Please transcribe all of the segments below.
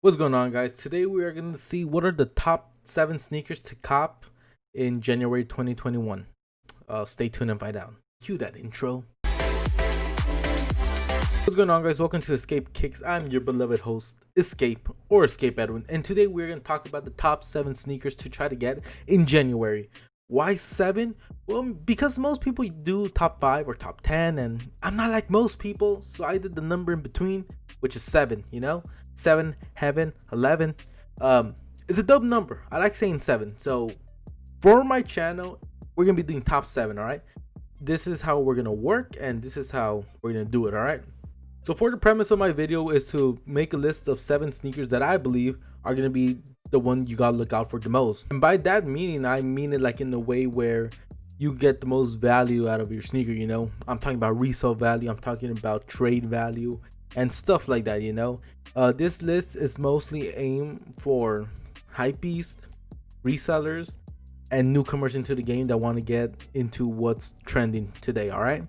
What's going on, guys? Today we are going to see what are the top 7 sneakers to cop in January 2021. Stay tuned and find out. Cue that intro. What's going on, guys? Welcome to Escape Kicks. I'm your beloved host, Escape or Escape Edwin, and today we're going to talk about the top 7 sneakers to try to get in January. Why 7? Well, because most people do top 5 or top 10, and I'm not like most people, so I did the number in between, which is 7, 7, heaven, 11. It's a dope number. I like saying 7. So for my channel, we're gonna be doing top 7. All right, this is how we're gonna work, and this is how we're gonna do it. All right, so for the premise of my video is to make a list of 7 sneakers that I believe are gonna be the one you gotta look out for the most. And by that meaning, I mean it like in the way where you get the most value out of your sneaker. I'm talking about resale value, I'm talking about trade value and stuff like that. This list is mostly aimed for hypebeasts, resellers, and newcomers into the game that want to get into what's trending today. All right,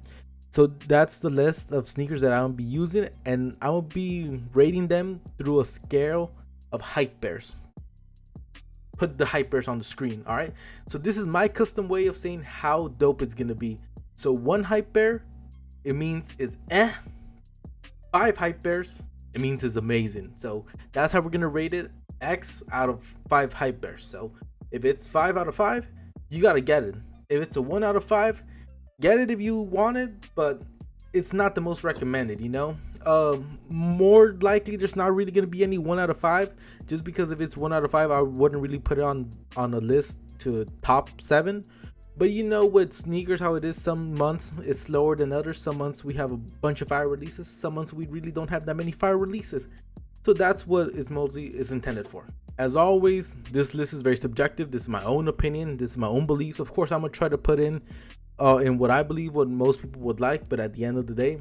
so that's the list of sneakers that I'll be using, and I will be rating them through a scale of hype bears. Put the hype bears on the screen. All right, so this is my custom way of saying how dope it's gonna be. So 1 hype bear, it means is 5 hype bears, it means it's amazing. So that's how we're gonna rate it. X out of 5 hype bears. So if it's 5 out of 5, you gotta get it. If it's a 1 out of 5, get it if you want it, but it's not the most recommended. More likely there's not really gonna be any 1 out of 5, just because if it's 1 out of 5, I wouldn't really put it on a list to top 7. But with sneakers how it is, some months it's slower than others. Some months we have a bunch of fire releases, some months we really don't have that many fire releases. So that's what it's mostly is intended for. As always, this list is very subjective. This is my own opinion, this is my own beliefs. Of course, I'm gonna try to put in what I believe, what most people would like, but at the end of the day,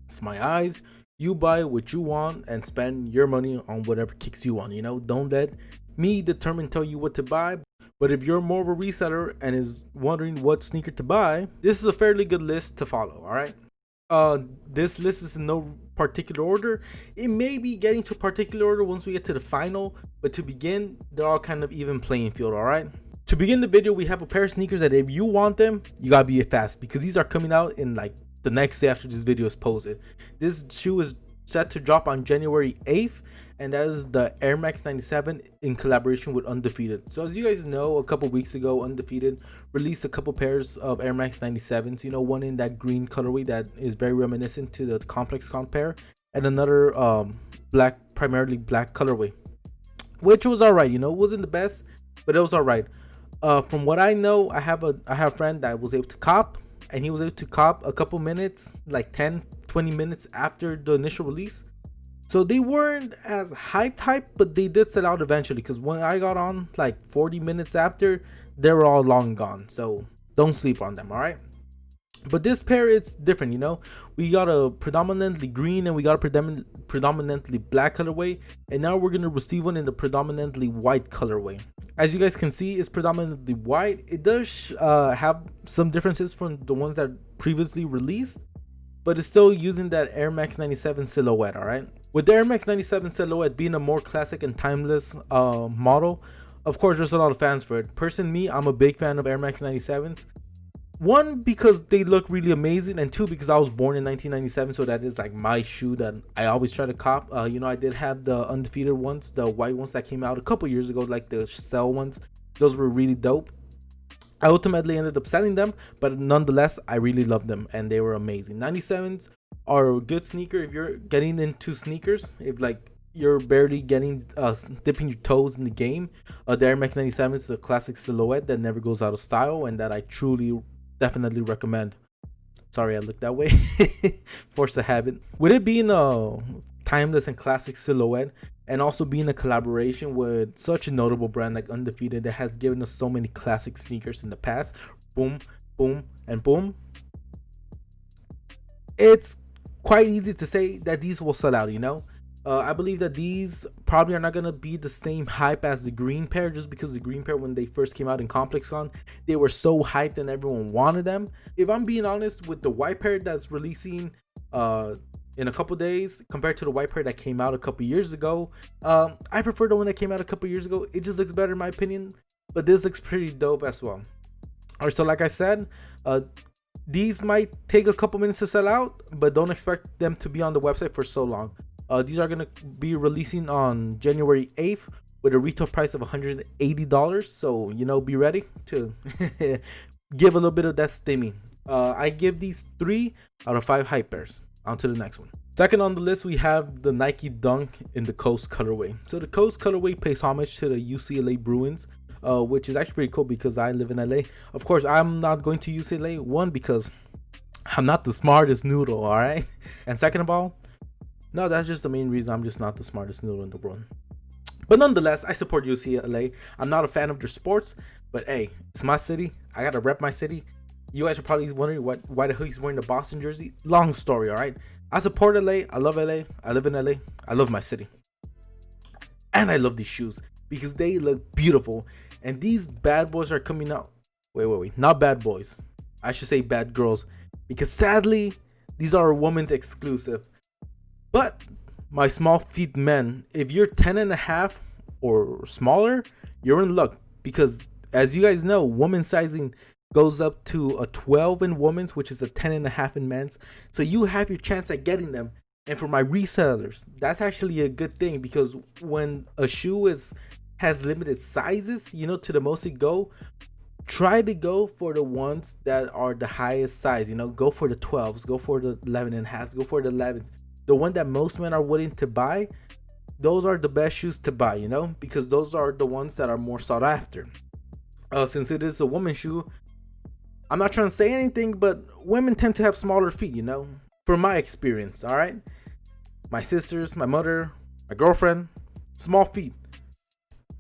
it's my eyes. You buy what you want and spend your money on whatever kicks you on. Don't let me tell you what to buy. But if you're more of a reseller and is wondering what sneaker to buy, this is a fairly good list to follow. All right, this list is in no particular order. It may be getting to a particular order once we get to the final, but to begin, they're all kind of even playing field. All right, to begin the video, we have a pair of sneakers that if you want them, you gotta be fast, because these are coming out in like the next day after this video is posted. This shoe is set to drop on January 8th, and that is the Air Max 97 in collaboration with Undefeated. So as you guys know, a couple weeks ago, Undefeated released a couple pairs of Air Max 97s. One in that green colorway that is very reminiscent to the Complex Con pair, and another primarily black colorway, which was alright. It wasn't the best, but it was alright. From what I know, I have a friend that was able to cop, and he was able to cop a couple minutes, like 10-20 minutes after the initial release. So they weren't as hype, but they did sell out eventually, because when I got on like 40 minutes after, they were all long gone. So don't sleep on them. All right, but this pair, it's different. We got a predominantly green and we got a predominantly black colorway, and now we're gonna receive one in the predominantly white colorway. As you guys can see, it's predominantly white. It does have some differences from the ones that previously released, but it's still using that Air Max 97 silhouette. All right, with the Air Max 97 silhouette being a more classic and timeless model, of course there's a lot of fans for it. Personally, me, I'm a big fan of Air Max 97s. 1, because they look really amazing, and 2, because I was born in 1997, so that is like my shoe that I always try to cop. I did have the Undefeated ones, the white ones that came out a couple years ago, like the Cell ones. Those were really dope. I ultimately ended up selling them, but nonetheless, I really loved them and they were amazing. 97s are a good sneaker if you're getting into sneakers. If like you're barely getting dipping your toes in the game, the Air Max 97 is a classic silhouette that never goes out of style, and that I truly definitely recommend. Sorry, I looked that way. Force a habit. With it being a timeless and classic silhouette, and also being a collaboration with such a notable brand like Undefeated that has given us so many classic sneakers in the past, boom, boom, and boom, it's quite easy to say that these will sell out. I believe that these probably are not going to be the same hype as the green pair, just because the green pair, when they first came out in Complex Con, they were so hyped and everyone wanted them. If I'm being honest, with the white pair that's releasing in a couple days compared to the white pair that came out a couple years ago. I prefer the one that came out a couple years ago. It just looks better in my opinion, but this looks pretty dope as well. All right, so like I said, these might take a couple minutes to sell out, but don't expect them to be on the website for so long. These are going to be releasing on January 8th with a retail price of $180. So, you know, be ready to give a little bit of that stimmy. I give these 3 out of 5 hype bears. On to the next one. Second on the list, we have the Nike Dunk in the Coast colorway. So the Coast colorway pays homage to the UCLA Bruins, which is actually pretty cool because I live in LA. Of course, I'm not going to UCLA. One, because I'm not the smartest noodle, all right? And second of all, no, that's just the main reason. I'm just not the smartest noodle in the world. But nonetheless, I support UCLA. I'm not a fan of their sports, but hey, it's my city. I gotta rep my city. You guys are probably wondering why the hell he's wearing the Boston jersey. Long story, all right? I support LA. I love LA. I live in LA. I love my city. And I love these shoes because they look beautiful. And these bad boys are coming out. Wait. Not bad boys. I should say bad girls. Because sadly, these are a woman's exclusive. But my small feet men, if you're 10.5 or smaller, you're in luck. Because as you guys know, woman sizing goes up to a 12 in women's, which is a 10.5 in men's. So you have your chance at getting them. And for my resellers, that's actually a good thing, because when a shoe has limited sizes, you know, to the most it go, try to go for the ones that are the highest size. You know, go for the 12s, go for the 11.5s, go for the 11s. The one that most men are willing to buy, those are the best shoes to buy, you know, because those are the ones that are more sought after. Since it is a woman's shoe, I'm not trying to say anything, but women tend to have smaller feet, you know, from my experience, all right? My sisters, my mother, my girlfriend, small feet.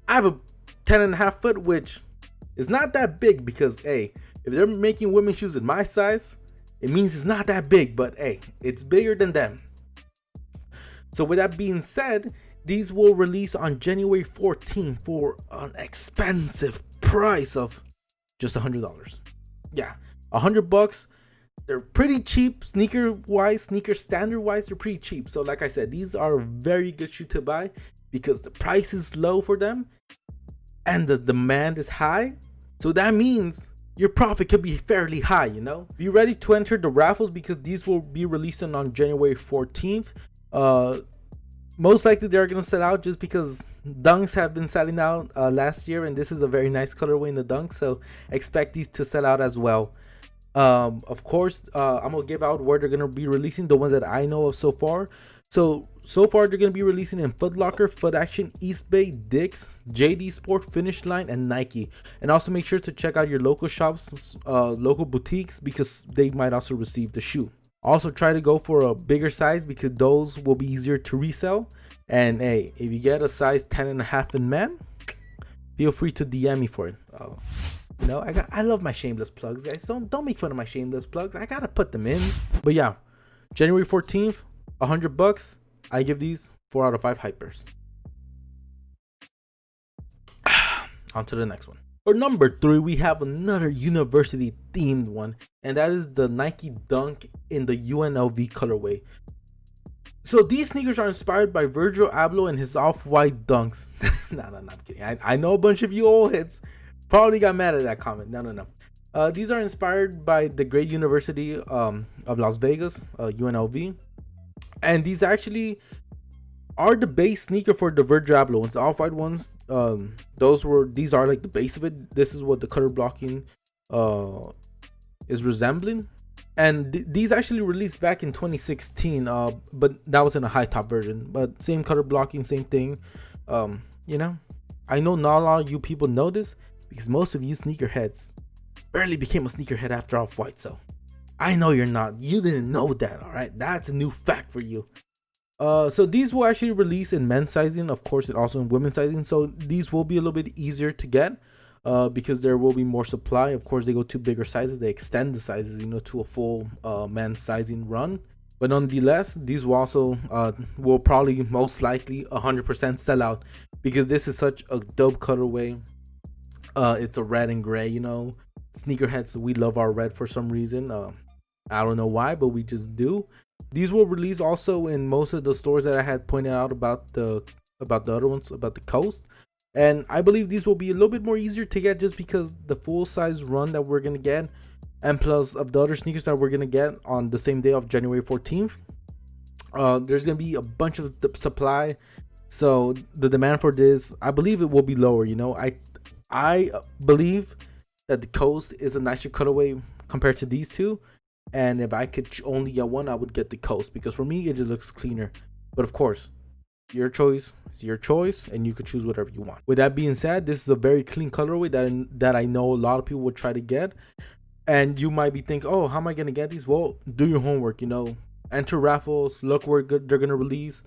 I have a 10.5 foot, which is not that big because, hey, if they're making women's shoes in my size, it means it's not that big, but hey, it's bigger than them. So with that being said, these will release on January 14th for an expensive price of just $100. Yeah, $100. They're pretty cheap, sneaker standard wise, they're pretty cheap. So like I said, these are a very good shoe to buy because the price is low for them and the demand is high. So that means your profit could be fairly high, you know. Be ready to enter the raffles because these will be releasing on January 14th. Most likely they're gonna sell out just because dunks have been selling out last year, and this is a very nice colorway in the dunk, so expect these to sell out as well. Of course, I'm gonna give out where they're gonna be releasing, the ones that I know of so far. So far they're gonna be releasing in Foot Locker, Foot Action, East Bay, Dick's, JD Sport, Finish Line, and Nike. And also make sure to check out your local shops, local boutiques, because they might also receive the shoe. Also try to go for a bigger size because those will be easier to resell. And hey, if you get a size 10.5 in men, feel free to DM me for it. You know, I love my shameless plugs, guys. Don't make fun of my shameless plugs. I gotta put them in. But yeah, January 14th, $100. I give these 4 out of 5 hypers. On to the next one. For number 3, we have another university themed one, and that is the Nike Dunk in the UNLV colorway. So these sneakers are inspired by Virgil Abloh and his off-white dunks. No, I'm kidding. I know a bunch of you old heads probably got mad at that comment. No. These are inspired by the great University of Las Vegas, UNLV. And these actually are the base sneaker for the Virgil Abloh ones. The off-white ones, these are like the base of it. This is what the color blocking is resembling. And these actually released back in 2016, but that was in a high top version. But same color blocking, same thing. You know, I know not a lot of you people know this because most of you sneakerheads barely became a sneakerhead after Off-White. So I know you're not. You didn't know that, all right? That's a new fact for you. So these will actually release in men's sizing, of course, and also in women's sizing. So these will be a little bit easier to get because there will be more supply. Of course, they go to bigger sizes. They extend the sizes, you know, to a full men's sizing run. But nonetheless, these will also will probably most likely 100% sell out because this is such a dope colorway. It's a red and gray, you know. Sneakerheads, we love our red for some reason. I don't know why, but we just do. These will release also in most of the stores that I had pointed out about the other ones, about the coast. And I believe these will be a little bit more easier to get just because the full size run that we're gonna get, and plus of the other sneakers that we're gonna get on the same day of January 14th. There's gonna be a bunch of the supply, so the demand for this, I believe it will be lower. You know, I believe that the coast is a nicer colorway compared to these two, and if I could only get one, I would get the coast, because for me it just looks cleaner. But of course, your choice is your choice, and you could choose whatever you want. With that being said, this is a very clean colorway that I know a lot of people would try to get. And you might be thinking, oh, how am I gonna get these? Well, do your homework, you know, enter raffles, look where they're gonna release,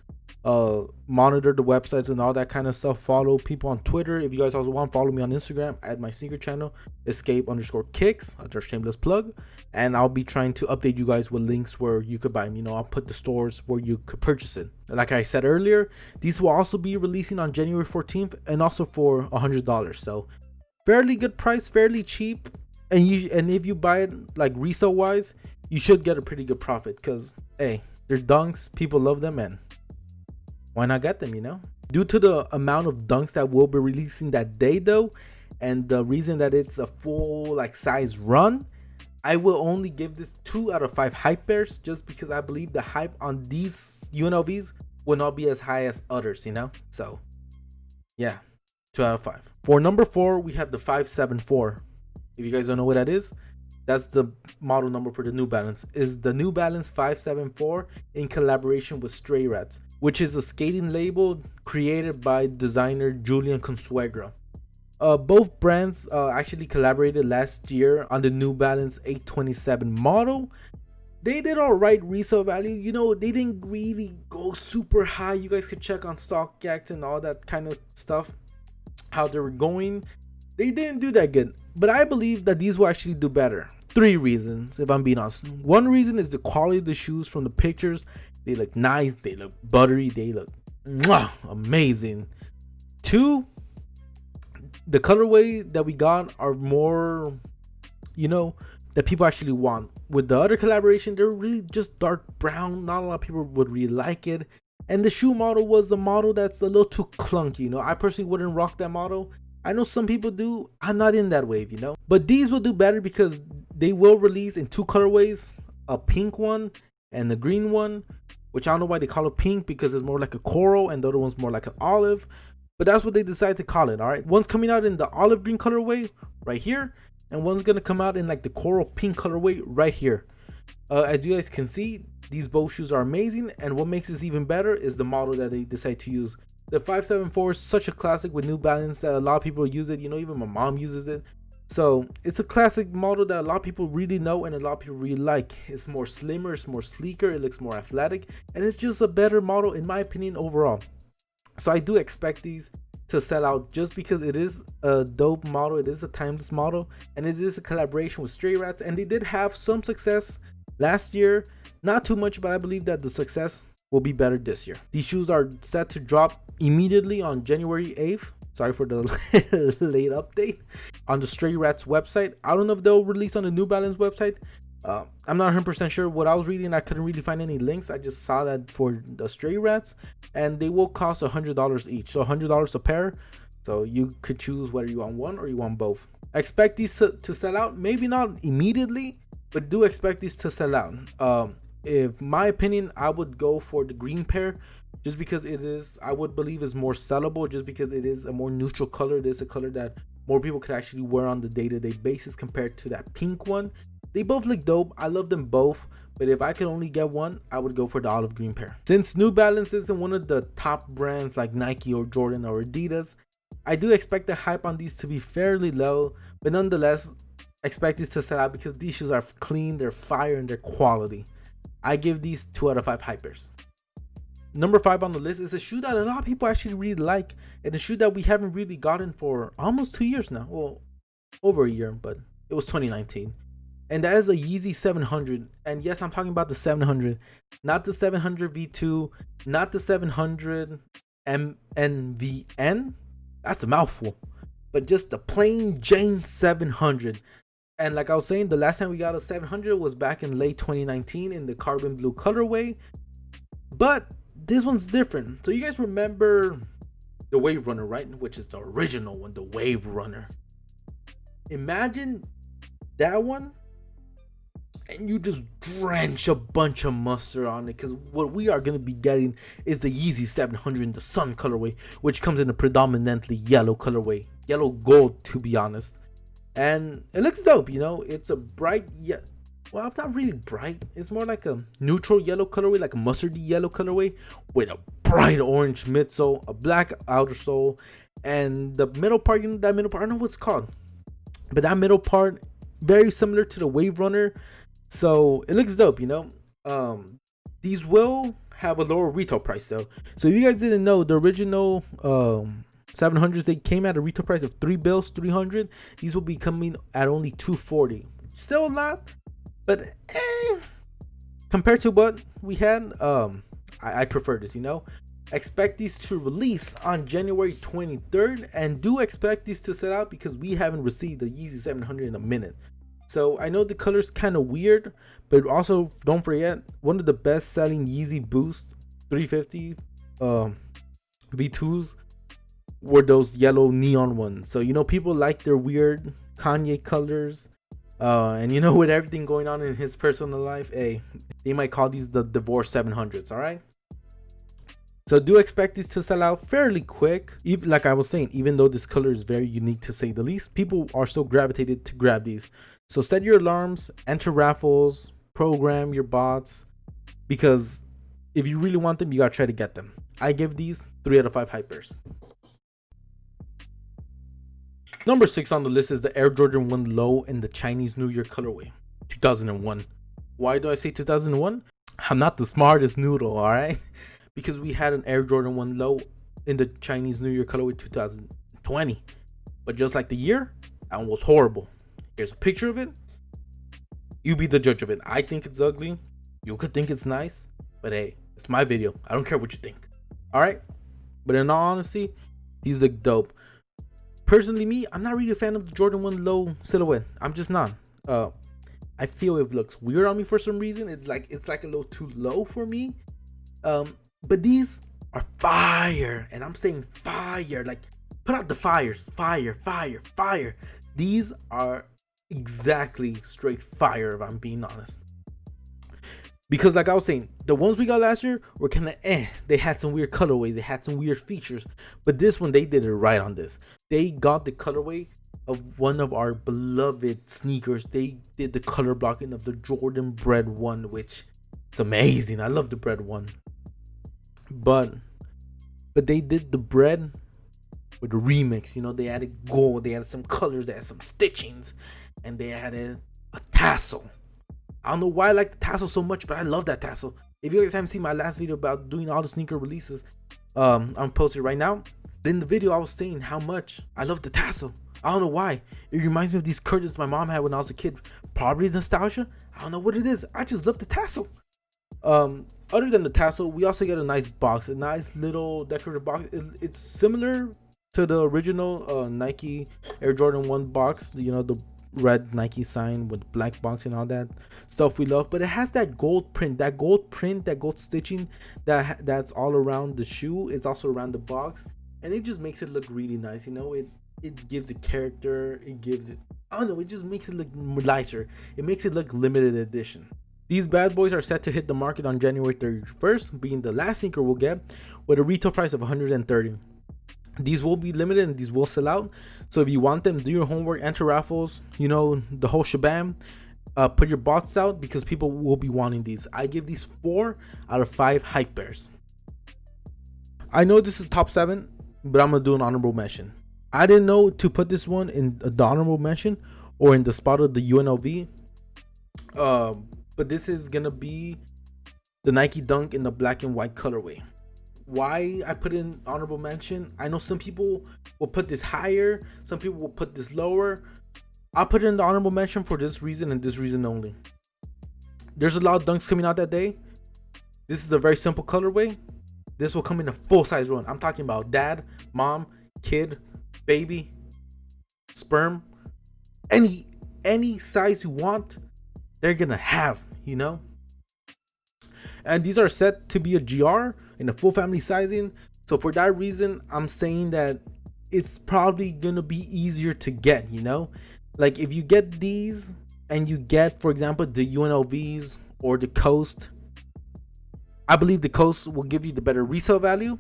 monitor the websites and all that kind of stuff. Follow people on Twitter. If you guys also want, follow me on Instagram at my sneaker channel, escape_kicks, another shameless plug. And I'll be trying to update you guys with links where you could buy them. You know, I'll put the stores where you could purchase it. Like I said earlier, these will also be releasing on January 14th, and also for $100. So fairly good price, fairly cheap. And if you buy it like resale wise, you should get a pretty good profit, because hey, they're dunks, people love them, and why not get them, you know? Due to the amount of dunks that will be releasing that day though, and the reason that it's a full like size run, I will only give this 2 out of 5 hype bears, just because I believe the hype on these UNLVs will not be as high as others, you know? So yeah, 2 out of 5. For number 4, we have the 574. If you guys don't know what that is, that's the model number for the New Balance. Is the New Balance 574 in collaboration with Stray Rats, which is a skating label created by designer Julian Consuegra. Both brands actually collaborated last year on the New Balance 827 model. They did alright resale value. You know, they didn't really go super high. You guys could check on StockX and all that kind of stuff, how they were going. They didn't do that good, but I believe that these will actually do better. 3 reasons, if I'm being honest. One reason is the quality of the shoes from the pictures. They look nice, they look buttery, they look amazing. 2, the colorway that we got are more, you know, that people actually want. With the other collaboration, they're really just dark brown. Not a lot of people would really like it. And the shoe model was a model that's a little too clunky, you know. I personally wouldn't rock that model. I know some people do. I'm not in that wave, you know. But these will do better because they will release in 2 colorways, a pink one and the green one, which I don't know why they call it pink, because it's more like a coral, and the other one's more like an olive. But that's what they decided to call it, all right? One's coming out in the olive green colorway right here, and one's going to come out in like the coral pink colorway right here. As you guys can see, these both shoes are amazing, and what makes this even better is the model that they decide to use. The 574 is such a classic with New Balance that a lot of people use it. You know, even my mom uses it. So it's a classic model that a lot of people really know and a lot of people really like. It's more slimmer, it's more sleeker, it looks more athletic, and it's just a better model in my opinion overall. So I do expect these to sell out just because it is a dope model, it is a timeless model, and it is a collaboration with Stray Rats, and they did have some success last year. Not too much, but I believe that the success will be better this year. These shoes are set to drop immediately on January 8th. Sorry for the late update. On the Stray Rats website. I don't know if they'll release on the New Balance website. I'm not 100% sure. What I was reading, I couldn't really find any links. I just saw that for the Stray Rats, and they will cost $100 each. So $100 a pair. So you could choose whether you want one or you want both. I expect these to sell out. Maybe not immediately, but do expect these to sell out. If my opinion, I would go for the green pair, just because it is, I would believe, is more sellable, just because it is a more neutral color. It is a color that more people could actually wear on the day-to-day basis compared to that pink one. They both look dope. I love them both, but if I could only get one, I would go for the olive green pair. Since New Balance isn't one of the top brands like Nike or Jordan or Adidas, I do expect the hype on these to be fairly low, but nonetheless, expect these to sell out because these shoes are clean, they're fire, and they're quality. I give these 2 out of 5 hypers. Number 5 on the list is a shoe that a lot of people actually really like, and a shoe that we haven't really gotten for almost 2 years now. Well, over a year, but it was 2019. And that is a Yeezy 700. And yes, I'm talking about the 700, not the 700 V2, not the 700 MNVN. That's a mouthful. But just the plain Jane 700. And like I was saying, the last time we got a 700 was back in late 2019 in the carbon blue colorway. But this one's different. So you guys remember the Wave Runner, right? Which is the original one, the Wave Runner. Imagine that one, and you just drench a bunch of mustard on it, because what we are going to be getting is the Yeezy 700 in the Sun colorway, which comes in a predominantly yellow colorway, yellow gold to be honest. And it looks dope, you know. It's a bright, well, it's not really bright, it's more like a neutral yellow colorway, like a mustardy yellow colorway with a bright orange midsole, a black outer sole, and the middle part, you know, that middle part, I don't know what it's called, but that middle part very similar to the Wave Runner. So it looks dope, you know. These will have a lower retail price though. So if you guys didn't know, the original 700s, they came at a retail price of $3, 300. These will be coming at only $240. Still a lot, but compared to what we had, I prefer this, you know. Expect these to release on January 23rd, and do expect these to sell out because we haven't received the Yeezy 700 in a minute. So I know the color's kind of weird, but also don't forget, one of the best selling Yeezy Boost 350 V2s were those yellow neon ones. So you know, people like their weird Kanye colors, and you know, with everything going on in his personal life, hey, they might call these the divorce 700s. All right, so do expect these to sell out fairly quick. Even like I was saying, even though this color is very unique to say the least, people are still gravitated to grab these. So set your alarms, enter raffles, program your bots, because if you really want them, you gotta try to get them. I give these 3 out of 5 hypers. Number 6 on the list is the Air Jordan 1 Low in the Chinese New Year colorway, 2001. Why do I say 2001? I'm not the smartest noodle, alright? Because we had an Air Jordan 1 Low in the Chinese New Year colorway 2020. But just like the year, that one was horrible. Here's a picture of it. You be the judge of it. I think it's ugly. You could think it's nice. But hey, it's my video. I don't care what you think. Alright? But in all honesty, these look dope. Personally, me, I'm not really a fan of the Jordan 1 Low silhouette. I'm just not. I feel it looks weird on me for some reason. It's like a little too low for me. But these are fire. And I'm saying fire. Like, put out the fires. Fire, fire, fire. These are exactly straight fire, if I'm being honest. Because like I was saying, the ones we got last year were kind of they had some weird colorways, they had some weird features, but this one, they did it right on this. They got the colorway of one of our beloved sneakers. They did the color blocking of the Jordan Bread 1, which is amazing. I love the Bread 1, but they did the bread with a remix. You know, they added gold, they added some colors, they had some stitchings, and they added a tassel. I don't know why I like the tassel so much, but I love that tassel. If you guys haven't seen my last video about doing all the sneaker releases, I'm posted right now. In the video, I was saying how much I love the tassel. I don't know why. It reminds me of these curtains my mom had when I was a kid. Probably nostalgia. I don't know what it is. I just love the tassel. Other than the tassel, we also get a nice box, a nice little decorative box. It's similar to the original Nike Air Jordan 1 box, you know, the red Nike sign with black box and all that stuff we love, but it has that gold print, that gold stitching that's all around the shoe. It's also around the box, and it just makes it look really nice. You know, it gives it character. It gives it, I don't know, it just makes it look nicer. It makes it look limited edition. These bad boys are set to hit the market on January 31st, being the last sneaker we'll get, with a retail price of $130. These will be limited and these will sell out. So if you want them, do your homework, enter raffles, you know, the whole shebang. Put your bots out because people will be wanting these. I give these 4 out of 5 hype bears. I know this is top 7, but I'm gonna do an honorable mention. I didn't know to put this one in the honorable mention or in the spot of the UNLV. But this is gonna be the Nike Dunk in the black and white colorway. Why I put in honorable mention? I know some people will put this higher, some people will put this lower. I'll put it in the honorable mention for this reason and this reason only. There's a lot of dunks coming out that day. This is a very simple colorway. This will come in a full size run. I'm talking about dad, mom, kid, baby, sperm, any any size you want, they're gonna have, you know. And these are set to be a GR in a full family sizing. So for that reason, I'm saying that it's probably gonna be easier to get, you know. Like if you get these and you get, for example, the UNLVs or the Coast, I believe the Coast will give you the better resale value,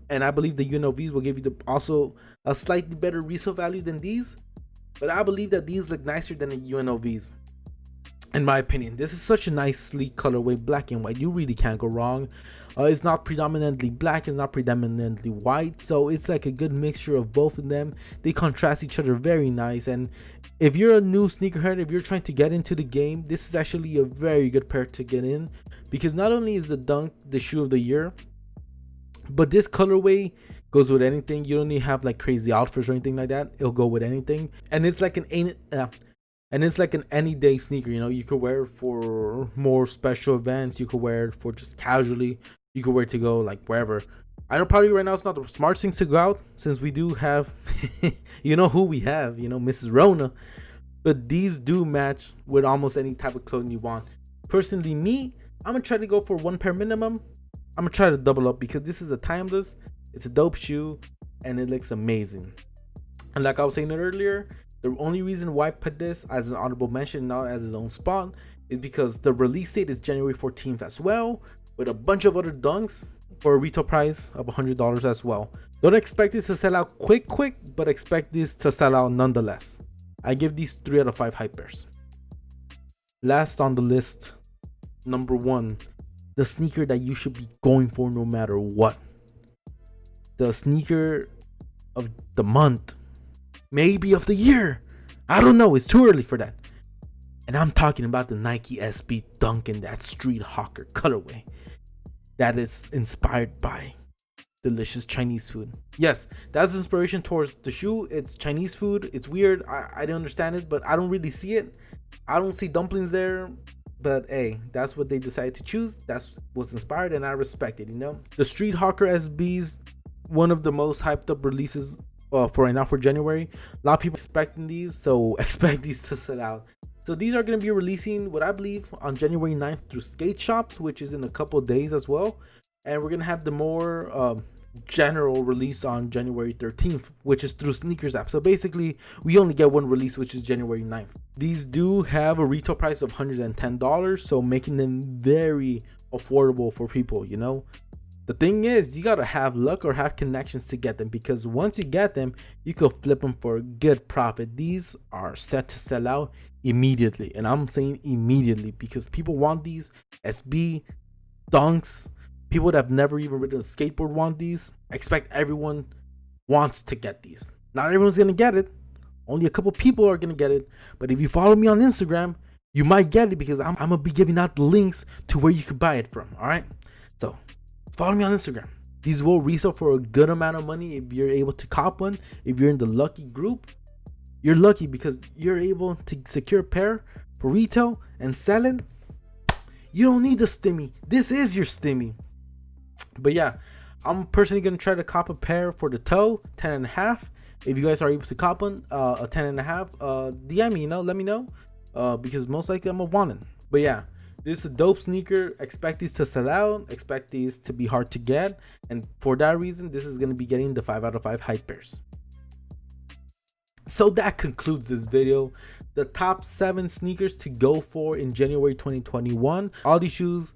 and I believe the UNLVs will give you also a slightly better resale value than these. But I believe that these look nicer than the UNLVs. In my opinion, this is such a nice sleek colorway, black and white. You really can't go wrong. It's not predominantly black, it's not predominantly white, so it's like a good mixture of both of them. They contrast each other very nice. And if you're a new sneakerhead, if you're trying to get into the game, this is actually a very good pair to get in, because not only is the Dunk the shoe of the year, but this colorway goes with anything. You don't need to have like crazy outfits or anything like that. It'll go with anything, and it's like an any day sneaker. You know, you could wear it for more special events. You could wear it for just casually. You could wear it to go like wherever. I know probably right now it's not the smartest thing to go out, since we do have, you know who we have, you know, Mrs. Rona. But these do match with almost any type of clothing you want. Personally, me, I'm gonna try to go for one pair minimum. I'm gonna try to double up because this is a timeless, it's a dope shoe, and it looks amazing. And like I was saying it earlier, the only reason why I put this as an honorable mention, not as its own spot, is because the release date is January 14th as well, with a bunch of other dunks for a retail price of $100 as well. Don't expect this to sell out quick, but expect this to sell out nonetheless. I give these 3 out of 5 hype bears. Last on the list, number 1, the sneaker that you should be going for no matter what. The sneaker of the month, maybe of the year. I don't know, it's too early for that. And I'm talking about the Nike SB Dunk in that Street Hawker colorway that is inspired by delicious Chinese food. Yes, that's inspiration towards the shoe. It's Chinese food. It's weird. I don't understand it, but I don't really see it. I don't see dumplings there. But hey, that's what they decided to choose. That's what's inspired, and I respect it, you know. The Street Hawker SBs, one of the most hyped up releases for right now for January. A lot of people expecting these, so expect these to sell out. So these are going to be releasing, what I believe, on January 9th through skate shops, which is in a couple of days as well. And we're going to have the more general release on January 13th, which is through sneakers app. So basically, we only get one release, which is January 9th. These do have a retail price of $110, so making them very affordable for people, you know. The thing is, you gotta have luck or have connections to get them, because once you get them, you could flip them for a good profit. These are set to sell out immediately, and I'm saying immediately because people want these SB Dunks. People that have never even ridden a skateboard want these. I expect everyone wants to get these. Not everyone's gonna get it. Only a couple people are gonna get it. But if you follow me on Instagram, you might get it, because I'm gonna be giving out the links to where you can buy it from. All right, so follow me on Instagram. These will resell for a good amount of money if you're able to cop one. If you're in the lucky group, you're lucky because you're able to secure a pair for retail and sell it. You don't need the stimmy. This is your stimmy. But yeah, I'm personally gonna try to cop a pair for the toe, 10.5. If you guys are able to cop one, a 10.5, DM me, you know, let me know, because most likely I'm a wanted. But yeah, this is a dope sneaker. Expect these to sell out. Expect these to be hard to get, and for that reason, this is gonna be getting the 5 out of 5 hype bears. So that concludes this video. The top 7 sneakers to go for in January 2021. All these shoes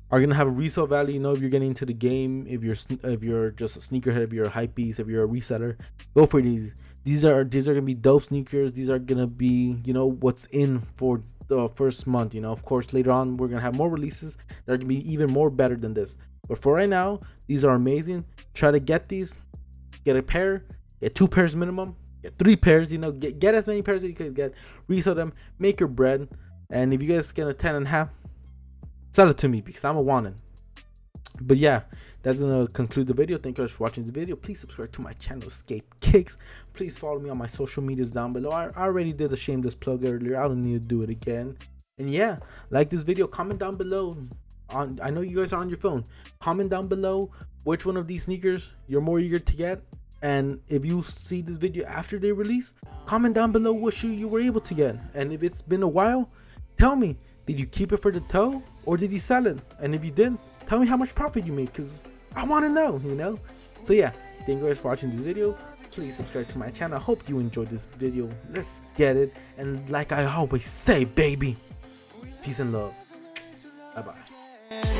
are gonna have a resale value. You know, if you're getting into the game, if you're just a sneakerhead, if you're a hype beast, if you're a reseller, go for these. These are gonna be dope sneakers. These are gonna be, you know, what's in for the first month. You know, of course, later on we're gonna have more releases that are gonna be even more better than this. But for right now, these are amazing. Try to get these. Get a pair. Get 2 pairs minimum. Get 3 pairs. You know, get as many pairs as you can get. Resell them. Make your bread. And if you guys get a 10.5. sell it to me, because I'm a wanted. But yeah, that's gonna conclude the video. Thank you guys for watching the video. Please subscribe to my channel, Escape Kicks. Please follow me on my social medias down below. I already did a shameless plug earlier. I don't need to do it again. And yeah, like this video, comment down below. I know you guys are on your phone. Comment down below which one of these sneakers you're more eager to get. And if you see this video after they release, comment down below what shoe you were able to get. And if it's been a while, tell me, did you keep it for the toe or did you sell it? And if you did, tell me how much profit you made, because I want to know, you know? So yeah, thank you guys for watching this video. Please subscribe to my channel. I hope you enjoyed this video. Let's get it. And like I always say, baby, peace and love. Bye bye.